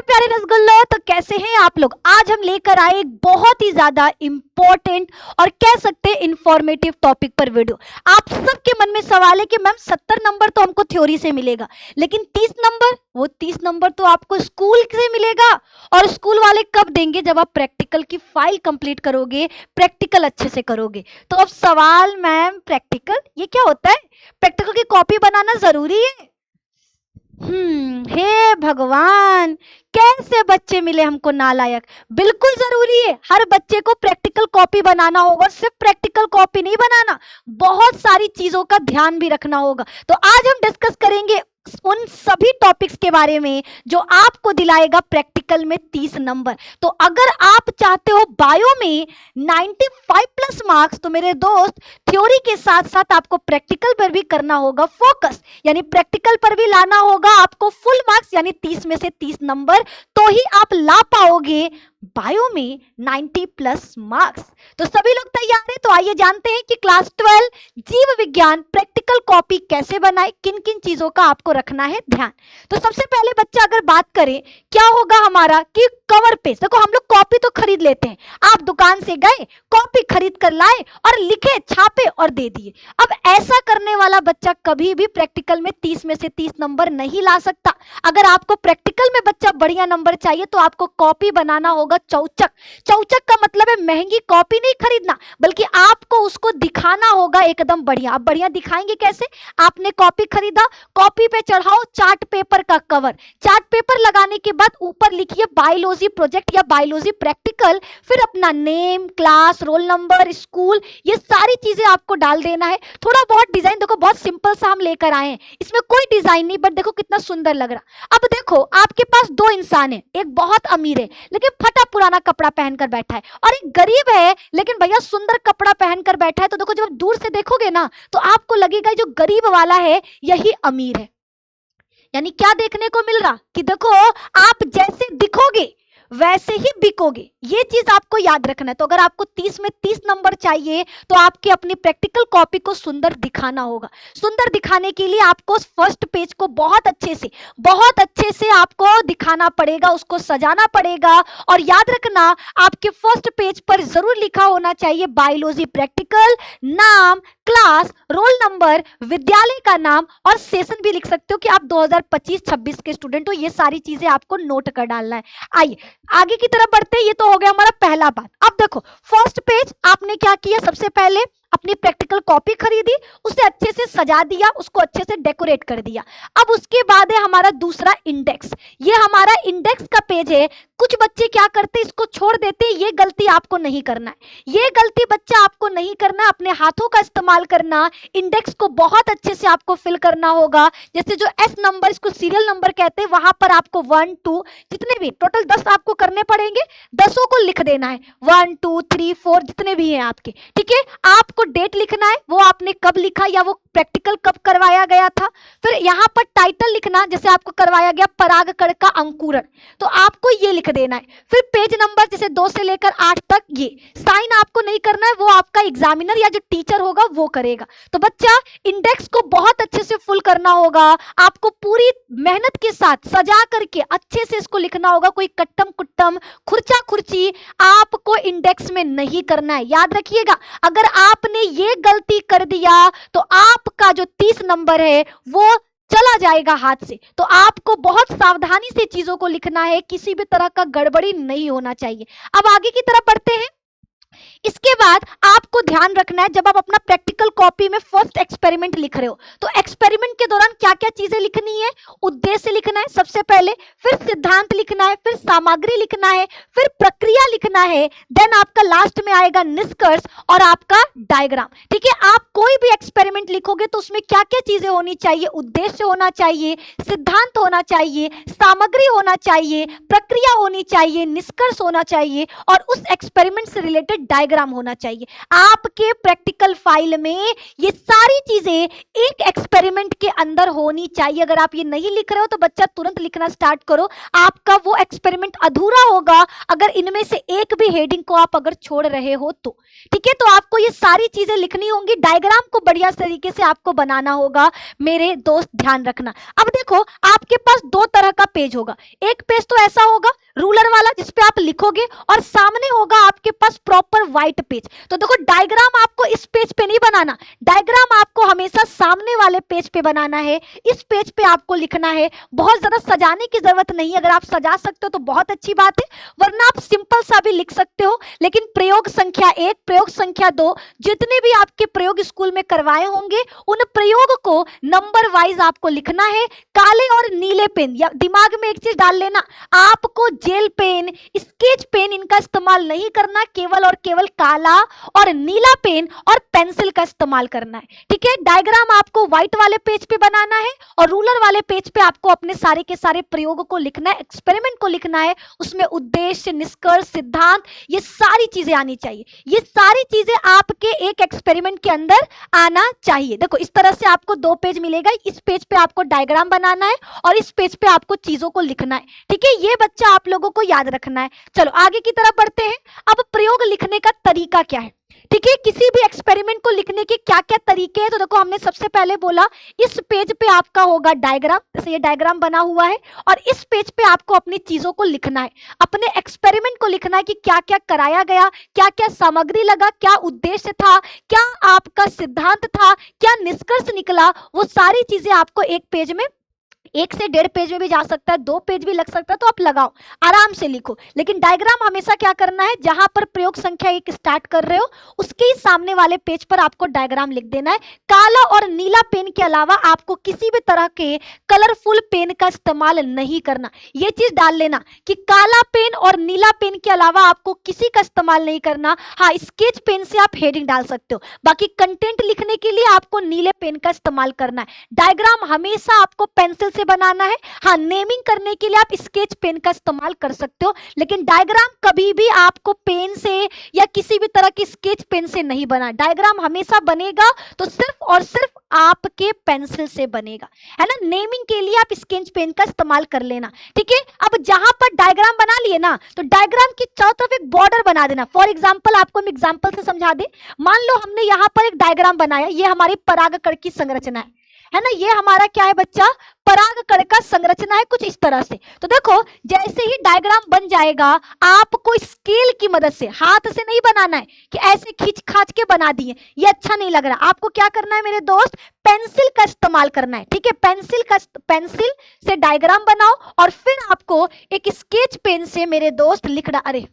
प्यारे रसगुल्लो, तो कैसे हैं आप लोग। आज हम लेकर आए एक बहुत ही ज्यादा इंपॉर्टेंट और कह सकते हैं इंफॉर्मेटिव टॉपिक पर वीडियो। आप सबके मन में सवाल है कि मैम 70 नंबर तो हमको थ्योरी से मिलेगा, लेकिन 30 नंबर, वो 30 नंबर तो आपको स्कूल से मिलेगा। और स्कूल वाले कब देंगे? जब आप प्रैक्टिकल की फाइल कंप्लीट करोगे, प्रैक्टिकल अच्छे से करोगे। तो अब सवाल, मैम प्रैक्टिकल ये क्या होता है? प्रैक्टिकल की कॉपी बनाना जरूरी है? हे भगवान, कैसे बच्चे मिले हमको नालायक। बिल्कुल जरूरी है, हर बच्चे को प्रैक्टिकल कॉपी बनाना होगा। सिर्फ प्रैक्टिकल कॉपी नहीं बनाना, बहुत सारी चीजों का ध्यान भी रखना होगा। तो आज हम डिस्कस करेंगे उन सभी टॉपिक्स के बारे में जो आपको दिलाएगा प्रैक्टिकल में 30 नंबर। तो अगर आप चाहते हो बायो में 95 प्लस मार्क्स, तो मेरे दोस्त थ्योरी के साथ साथ आपको प्रैक्टिकल पर भी करना होगा फोकस, यानी प्रैक्टिकल पर भी लाना होगा आपको फुल मार्क्स, यानी 30 में से 30 नंबर, तो ही आप ला पाओगे बायो में 90 प्लस मार्क्स। तो सभी लोग तैयार हैं? तो आइए जानते हैं कि क्लास 12 जीव विज्ञान प्रैक्टिकल कॉपी कैसे बनाए, किन किन चीजों का आपको रखना है ध्यान। तो सबसे पहले बच्चा अगर बात करें क्या होगा हमारा कि कवर पेज। देखो हम लोग कॉपी तो खरीद लेते हैं, आप दुकान से गए, कॉपी खरीद कर लाए और लिखे, छापे और दे दिए। अब ऐसा करने वाला बच्चा कभी भी प्रैक्टिकल में 30 में से 30 नंबर नहीं ला सकता। अगर आपको प्रैक्टिकल में बच्चा बढ़िया नंबर चाहिए तो आपको कॉपी बनाना होगा चौचक। चौचक का मतलब है महंगी कॉपी नहीं खरीदना, बल्कि आपको उसको दिखाना होगा एकदम बढ़िया। आप बढ़िया दिखाएंगे कैसे? आपने कॉपी खरीदा, कॉपी पे चढ़ाओ चार्ट पेपर का कवर, चार्ट पेपर लगाने के बाद ऊपर लिखिए बायोलॉजी प्रोजेक्ट या बायोलॉजी प्रैक्टिकल, फिर अपना name, class, roll number, school, ये सारी चीजें आपको डाल देना है। थोड़ा बहुत डिजाइन देखो, बहुत सिंपल सा हम लेकर आए हैं, इसमें कोई डिजाइन नहीं, बट देखो कितना सुंदर लग रहा। अब देखो आपके पास दो इंसान है, एक बहुत अमीर है लेकिन फटा पुराना कपड़ा पहनकर बैठा है, और एक गरीब है लेकिन भैया सुंदर कपड़ा पहनकर बैठा है। तो देखो जब दूर से देखोगे ना तो आपको लगेगा जो गरीब वाला है यही अमीर है। यानी क्या देखने को मिल रहा कि देखो आप जैसे दिखोगे वैसे ही बिकोगे, ये चीज आपको याद रखना है। तो अगर आपको 30 में 30 नंबर चाहिए तो आपके अपनी प्रैक्टिकल कॉपी को सुंदर दिखाना होगा। सुंदर दिखाने के लिए आपको फर्स्ट पेज को बहुत अच्छे से आपको दिखाना पड़ेगा, उसको सजाना पड़ेगा। और याद रखना आपके फर्स्ट पेज पर जरूर लिखा होना चाहिए बायोलॉजी प्रैक्टिकल, नाम, क्लास, रोल नंबर, विद्यालय का नाम, और सेशन भी लिख सकते हो कि आप 2025-26 के स्टूडेंट हो। ये सारी चीजें आपको नोट कर डालना है। आइए आगे की तरफ बढ़ते हैं। ये तो हो गया हमारा पहला बात। अब देखो फर्स्ट पेज आपने क्या किया, सबसे पहले अपनी प्रैक्टिकल कॉपी खरीदी, उसे अच्छे से सजा दिया, उसको अच्छे से डेकोरेट कर दिया। अब उसके बाद है हमारा दूसरा इंडेक्स। ये हमारा इंडेक्स का पेज है। कुछ बच्चे क्या करते, इसको छोड़ देते, ये गलती आपको नहीं करना है। ये गलती बच्चा आपको नहीं करना है, अपने हाथों का इस्तेमाल करना। इंडेक्स को बहुत अच्छे से आपको फिल करना होगा। जैसे जो एस नंबर, इसको सीरियल नंबर कहते हैं, वहां पर आपको 1 2 जितने भी टोटल 10 आपको करने पड़ेंगे, 10 को लिख देना है, 1 2 3 4 जितने भी हैं आपके, ठीक है। आपको डेट लिखना है, वो आपने कब लिखा या वो प्रैक्टिकल कब करवाया गया था। फिर यहाँ पर टाइटल लिखना, जैसे आपको करवाया गया परागकण का अंकुरण, तो आपको ये लिख देना है। फिर पेज नंबर जैसे 2 से लेकर 8 तक, ये साइन आपको नहीं करना है, वो आपका एग्जामिनर या जो टीचर होगा वो करेगा। तो बच्चा इंडेक्स को बहुत अच्छे से फुल करना होगा, आपको पूरी मेहनत के साथ सजा करके अच्छे से इसको लिखना होगा। कोई कट्टम कुट्टम, खुर्चा खुर्ची आपको इंडेक्स में नहीं करना है, याद रखिएगा। अगर आपने ये गलती कर दिया तो आपका जो 30 नंबर है वो चला जाएगा हाथ से। तो आपको बहुत सावधानी से चीजों को लिखना है, किसी भी तरह का गड़बड़ी नहीं होना चाहिए। अब आगे की तरफ बढ़ते हैं। इसके बाद आपको ध्यान रखना है, जब आप अपना प्रैक्टिकल कॉपी में फर्स्ट एक्सपेरिमेंट लिख रहे हो तो एक्सपेरिमेंट के दौरान क्या क्या चीजें लिखनी है। उद्देश्य लिखना है सबसे पहले, फिर सिद्धांत लिखना है, फिर सामग्री लिखना है, फिर प्रक्रिया लिखना है, देन आपका लास्ट में आएगा निष्कर्ष और आपका डायग्राम, ठीक है। आप कोई भी एक्सपेरिमेंट लिखोगे तो उसमें क्या क्या चीजें होनी चाहिए, उद्देश्य होना चाहिए, सिद्धांत होना चाहिए, सामग्री होना चाहिए, प्रक्रिया होनी चाहिए, निष्कर्ष होना चाहिए, और उस एक्सपेरिमेंट से रिलेटेड डायग्राम डायग्राम होना चाहिए। आपके प्रैक्टिकल फाइल में ये सारी चीजें एक एक्सपेरिमेंट के अंदर होनी चाहिए। अगर आप ये नहीं लिख रहे हो तो बच्चा तुरंत लिखना स्टार्ट करो, आपका वो एक्सपेरिमेंट अधूरा होगा अगर इनमें से एक भी हेडिंग को आप अगर छोड़ रहे हो तो। ठीक है, तो आपको ये सारी चीजें लिखनी होंगी, डायग्राम को बढ़िया तरीके से आपको बनाना होगा मेरे दोस्त, ध्यान रखना। अब देखो आपके पास दो तरह का पेज होगा, एक पेज तो ऐसा होगा रूलर वाला जिसपे आप लिखोगे, और सामने होगा आपके पास प्रॉपर व्हाइट पेज। तो देखो डायग्राम आपको इस पेज पे नहीं बनाना, डायग्राम आपको हमेशा सामने वाले पेज पे बनाना है, इस पेज पे आपको लिखना है। बहुत ज्यादा सजाने की जरूरत नहीं है, अगर आप सजा सकते हो तो बहुत अच्छी बात है, वरना आप सिंपल सा भी लिख सकते हो। लेकिन प्रयोग संख्या 1, प्रयोग संख्या 2, जितने भी आपके प्रयोग स्कूल में करवाए होंगे उन प्रयोग को नंबर वाइज आपको लिखना है। काले और नीले पेन, या दिमाग में एक चीज डाल लेना, आपको जेल पेन, स्केच पेन इनका इस्तेमाल नहीं करना, केवल और केवल काला और नीला पेन और पेंसिल का इस्तेमाल करना है। ठीक है, डायग्राम आपको व्हाइट वाले पेज पे बनाना है और रूलर वाले पेज पे आपको अपने सारे के सारे प्रयोग को लिखना है, एक्सपेरिमेंट को लिखना है, उसमें उद्देश्य, निष्कर्ष, सिद्धांत, ये सारी चीजें आनी चाहिए। ये सारी चीजें आपके एक एक्सपेरिमेंट के अंदर आना चाहिए। देखो इस तरह से आपको दो पेज मिलेगा, इस पेज पे आपको डायग्राम बनाना है और इस पेज पे आपको चीजों को लिखना है। ठीक है, ये बच्चा आप लोगों को याद रखना है। चलो आगे की तरफ बढ़ते हैं। अब प्रयोग लिखने का तरीका क्या है? ठीक है, किसी भी एक्सपेरिमेंट को लिखने के क्या क्या तरीके हैं, तो देखो हमने सबसे पहले बोला इस पेज पे आपका होगा डायग्राम, जैसे ये डायग्राम बना हुआ है, और इस पेज पे आपको अपनी चीजों को लिखना है, अपने एक्सपेरिमेंट को लिखना है कि क्या क्या कराया गया, क्या क्या सामग्री लगा, क्या उद्देश्य था, क्या आपका सिद्धांत था, क्या निष्कर्ष निकला, वो सारी चीजें आपको एक पेज में, 1 से 1.5 पेज में भी जा सकता है, 2 पेज भी लग सकता है, तो आप लगाओ, आराम से लिखो। लेकिन डायग्राम हमेशा क्या करना है, जहां पर प्रयोग संख्या 1 स्टार्ट कर रहे हो उसके ही सामने वाले पेज पर आपको डायग्राम लिख देना है। काला और नीला पेन के अलावा आपको किसी भी तरह के कलरफुल पेन का इस्तेमाल नहीं करना। ये चीज डाल लेना कि काला पेन और नीला पेन के अलावा आपको किसी का इस्तेमाल नहीं करना। हाँ, स्केच पेन से आप हेडिंग डाल सकते हो, बाकी कंटेंट लिखने के लिए आपको नीले पेन का इस्तेमाल करना है। डायग्राम हमेशा आपको पेंसिल से बनाना है। हाँ, नेमिंग करने के लिए आप स्केच पेन का इस्तेमाल कर सकते हो, लेकिन डायग्राम कभी भी आपको पेन से या किसी भी तरह की स्केच पेन से नहीं बना। डायग्राम हमेशा बनेगा तो सिर्फ और सिर्फ आपके पेंसिल से बनेगा, है ना। नेमिंग के लिए आप स्केच पेन का इस्तेमाल कर लेना। ठीक है, अब जहां पर डायग्राम बना लिए ना, तो डायग्राम की चारों तरफ एक बॉर्डर बना देना। फॉर एग्जांपल आपको हम एग्जांपल से समझा दे, मान लो हमने यहां पर एक डायग्राम बनाया, ये हमारी परागकण की संरचना है ना, ये हमारा क्या है बच्चा, परागकण का संरचना है कुछ इस तरह से। तो देखो जैसे ही डायग्राम बन जाएगा, आपको स्केल की मदद से, हाथ से नहीं बनाना है कि ऐसे खींच खाच के बना दिए, ये अच्छा नहीं लग रहा। आपको क्या करना है मेरे दोस्त, पेंसिल का इस्तेमाल करना है। ठीक है, पेंसिल से डायग्राम बनाओ और फिर आपको एक स्केच पेन से मेरे दोस्त लिखना। अरे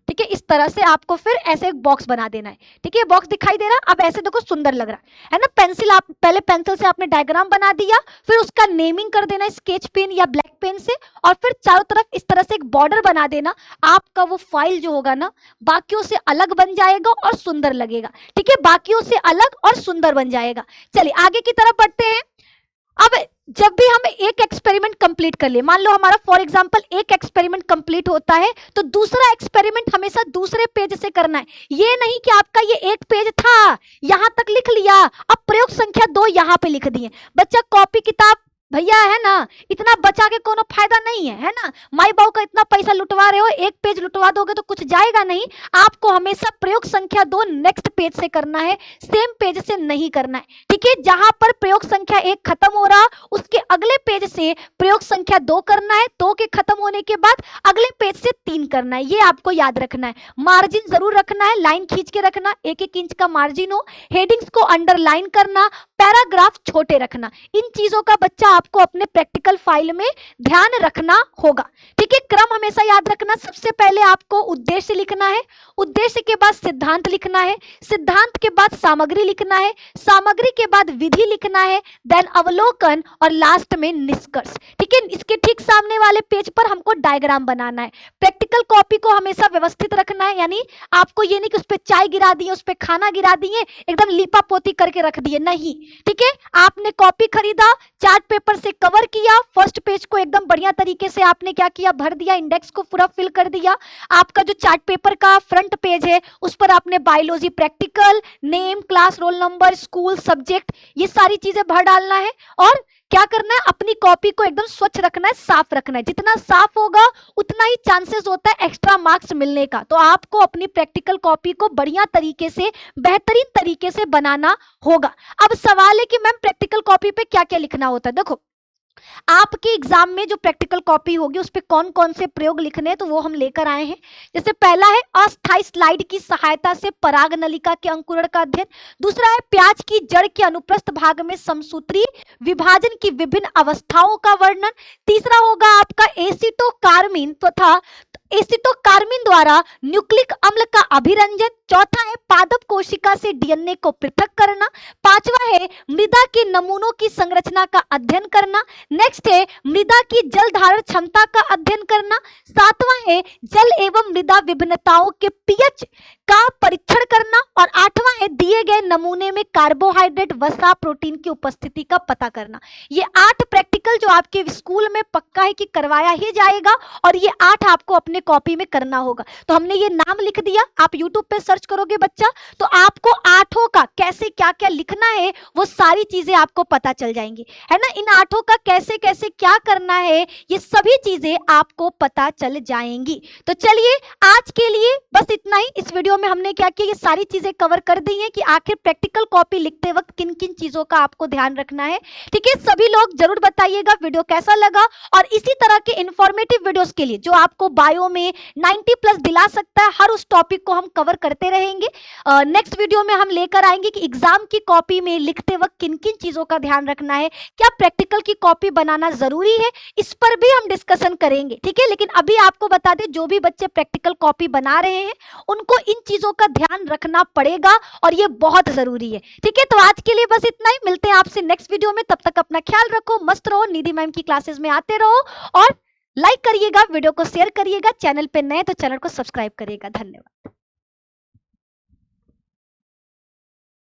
ठीक है, इस तरह से आपको फिर ऐसे एक बॉक्स बना देना है। ठीक है, बॉक्स दिखाई दे रहा, अब ऐसे देखो सुंदर लग रहा है ना। पेंसिल, आप पहले पेंसिल से आपने डायग्राम बना दिया, फिर उसका नेमिंग कर देना स्केच पेन या ब्लैक पेन से, और फिर चारों तरफ इस तरह से एक बॉर्डर बना देना। आपका वो फाइल जो होगा ना, बाकियों से अलग बन जाएगा और सुंदर लगेगा। ठीक है, बाकियों से अलग और सुंदर बन जाएगा। चलिए आगे की तरफ बढ़ते हैं। अब जब भी हम एक एक्सपेरिमेंट कंप्लीट कर ले, मान लो हमारा फॉर एग्जांपल एक एक्सपेरिमेंट कंप्लीट होता है, तो दूसरा एक्सपेरिमेंट हमेशा दूसरे पेज से करना है। ये नहीं कि आपका ये एक पेज था, यहां तक लिख लिया, अब प्रयोग संख्या 2 यहां पे लिख दिए। बच्चा कॉपी किताब भैया है ना, इतना बचा के कोनो फायदा नहीं है ना। माई बाबू का इतना पैसा लुटवा रहे हो, एक पेज लुटवा दोगे तो कुछ जाएगा नहीं। आपको हमेशा प्रयोग संख्या 2 नेक्स्ट पेज से करना है, सेम पेज से नहीं करना है। ठीक है, जहां पर प्रयोग संख्या 1 खत्म हो रहा, उसके अगले पेज से प्रयोग संख्या 2 करना है, 2 के खत्म होने के बाद अगले पेज से 3 करना है। ये आपको याद रखना है। मार्जिन जरूर रखना है, लाइन खींच के रखना, 1-1 इंच का मार्जिन हो। हेडिंग्स को अंडरलाइन करना, पैराग्राफ छोटे रखना। इन चीजों का बच्चा आपको अपने प्रैक्टिकल फाइल में ध्यान रखना होगा। ठीक है, क्रम हमेशा याद रखना। सबसे पहले आपको उद्देश्य लिखना है, उद्देश्य के बाद सिद्धांत लिखना है, सिद्धांत के बाद सामग्री लिखना है, सामग्री के बाद विधि लिखना है, देन अवलोकन और लास्ट में निष्कर्ष। ठीक है, इसके ठीक सामने वाले पेज पर हमको डायग्राम बनाना है। प्रैक्टिकल कॉपी को हमेशा व्यवस्थित रखना है, यानी आपको ये नहीं कि उस पर चाय गिरा दिए, उस पर खाना गिरा दिए, एकदम लीपा पोती करके रख दिए, नहीं। ठीक है, आपने कॉपी खरीदा, चार्ट पेपर पेपर से कवर किया, फर्स्ट पेज को एकदम बढ़िया तरीके से आपने क्या किया, भर दिया, इंडेक्स को पूरा फिल कर दिया। आपका जो चार्ट पेपर का फ्रंट पेज है उस पर आपने biology practical, name, class, roll number, school, subject, ये सारी चीजें भर डालना है। और क्या करना है, अपनी कॉपी को एकदम स्वच्छ रखना है, साफ रखना है। जितना साफ होगा उतना ही चांसेस होता है एक्स्ट्रा मार्क्स मिलने का। तो आपको अपनी प्रैक्टिकल कॉपी को बढ़िया तरीके से, बेहतरीन तरीके से बनाना होगा। अब सवाल है कि मैम प्रैक्टिकल कॉपी पे क्या क्या लिखना होता है। देखो, आपके एग्जाम में जो प्रैक्टिकल कॉपी होगी उस पे कौन कौन से प्रयोग लिखने हैं तो वो हम लेकर आए हैं। जैसे पहला है अस्थायी स्लाइड की सहायता से पराग नलिका के अंकुरण का अध्ययन। दूसरा है प्याज की जड़ के अनुप्रस्थ भाग में समसूत्री विभाजन की विभिन्न अवस्थाओं का वर्णन। तीसरा होगा आपका एसिटोकार्मिन तथा एसिटोकार्मिन द्वारा न्यूक्लिक अम्ल का अभिरंजन। चौथा है पादप कोशिका से डीएनए को पृथक करना। पांचवा है मृदा के नमूनों की संरचना का अध्ययन करना। नेक्स्ट है मृदा की जल धारण क्षमता का अध्ययन करना। सातवां है जल एवं मृदा विभिन्नताओं के पीएच का परीक्षण करना। और आठवां है दिए गए नमूने में कार्बोहाइड्रेट, वसा, प्रोटीन की उपस्थिति का पता करना। ये 8 प्रैक्टिकल जो आपके स्कूल में पक्का है कि करवाया ही जाएगा और ये 8 आपको अपने कॉपी में करना होगा। तो हमने ये नाम लिख दिया, आप यूट्यूब पे सर्च करोगे बच्चा तो आपको 8 का कैसे क्या क्या लिखना है वो सारी चीजें आपको पता चल जाएंगी, है ना। इन 8 का कैसे कैसे क्या करना है ये सभी चीजें आपको पता चल जाएंगी। तो चलिए आज के लिए बस इतना ही। इस वीडियो में हमने क्या किया, ये सारी चीजें कवर कर दी हैं कि आखिर प्रैक्टिकल कॉपी लिखते वक्त किन किन चीजों का आपको ध्यान रखना है। ठीक है, सभी लोग जरूर बताइएगा वीडियो कैसा लगा। और इसी तरह के इंफॉर्मेटिव वीडियोस के लिए जो आपको बायो में 90+ दिला सकता है, हर उस टॉपिक को हम कवर करते रहेंगे। नेक्स्ट वीडियो में हम लेकर आएंगे कि एग्जाम की कॉपी में लिखते वक्त किन किन चीजों का ध्यान रखना है, क्या प्रैक्टिकल की कॉपी बनाना जरूरी है, इस पर भी हम डिस्कशन करेंगे। ठीक है, लेकिन अभी आपको बता दें जो भी बच्चे प्रैक्टिकल कॉपी बना रहे हैं उनको इन चीजों का ध्यान रखना पड़ेगा और ये बहुत जरूरी है। ठीक है, तो आज के लिए बस इतना ही। मिलते हैं आपसे नेक्स्ट वीडियो में, तब तक अपना ख्याल रखो, मस्त रहो, निधि मैम की क्लासेस में आते रहो और लाइक करिएगा, वीडियो को शेयर करिएगा, चैनल पे नए तो चैनल को सब्सक्राइब करिएगा। धन्यवाद।